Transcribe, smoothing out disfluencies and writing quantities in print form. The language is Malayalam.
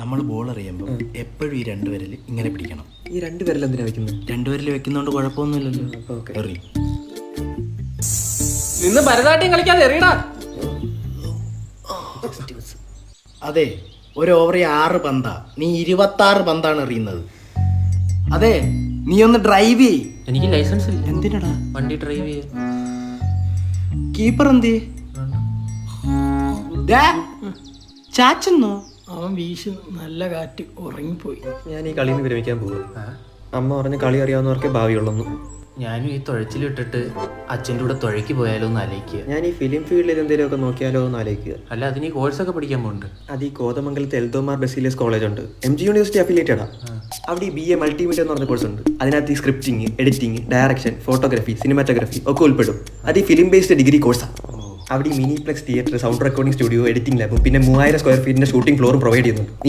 നമ്മൾ ബോൾ എറിയുമ്പോൾ എപ്പോഴും ഈ രണ്ടുപേരിൽ ഇങ്ങനെ പിടിക്കണം. ഈ രണ്ടുപേരിൽ എന്തിനാ വെക്കുന്നത്? രണ്ടുപേരിൽ വെക്കുന്നോണ്ട് കുഴപ്പമൊന്നുമില്ലല്ലോ. എറി. നിന്ന് ഭരതനാട്യം കളിക്കാതെ എറിയടാ. അതെ, ഒരു ഓവറിൽ 6 പന്താ, നീ 26 പന്താണ് എറിയുന്നത്. അതെ, നീ ഒന്ന് ഡ്രൈവ് ചെയ്. എനിക്ക് ലൈസൻസ് ഇല്ല. എന്തിനടാ വണ്ടി ഡ്രൈവ് ചെയ്യാൻ? കീപ്പർ എന്തി ചാച്ചെന്നോ? അവൻ വീശു നല്ല കാറ്റ് ഉറങ്ങിപ്പോയി. ഞാൻ ഈ കളിയിൽ നിന്ന് വിരമിക്കാൻ പോകും. അമ്മ പറഞ്ഞ കളി അറിയാവുന്നവർക്ക് ഭാവിയുള്ളൂ. ഞാനും ഈ തുഴച്ചിലിട്ടിട്ട് അച്ഛൻ്റെ കൂടെ തുഴയ്ക്ക് പോയാലോ എന്ന് ആലോചിക്കുക. ഞാൻ ഈ ഫിലിം ഫീൽഡിൽ എന്തെങ്കിലുമൊക്കെ നോക്കിയാലോ എന്ന് ആലോചിക്കുക. അല്ല, അതിന് ഈ കോഴ്സൊക്കെ പഠിക്കാൻ പോകുന്നുണ്ട്. അത് ഈ കോതമംഗലത്തെ എൽദോമാർ ബെസിലിയസ് കോളേജ് ഉണ്ട്, MG യൂണിവേഴ്സിറ്റി അഫിലിയേറ്റഡാ. അവിടെ ഈ BA മൾട്ടിമീഡിയ എന്ന് പറഞ്ഞ കോഴ്സ് ഉണ്ട്. അതിനകത്ത് ഈ scripting, editing, direction, photography, cinematography ഒക്കെ ഉൾപ്പെടും. അത് ഈ ഫിലിം ബേസ്ഡ് ഡിഗ്രി കോഴ്സാണ്. അവിടെ ഈ miniplex theatre, sound recording studio, editing ലാബും പിന്നെ 3000 സ്ക്വയർ ഫീറ്റിന്റെ ഷൂട്ടിംഗ് ഫ്ലോറും പ്രൊവൈഡ് ചെയ്യുന്നുണ്ട്.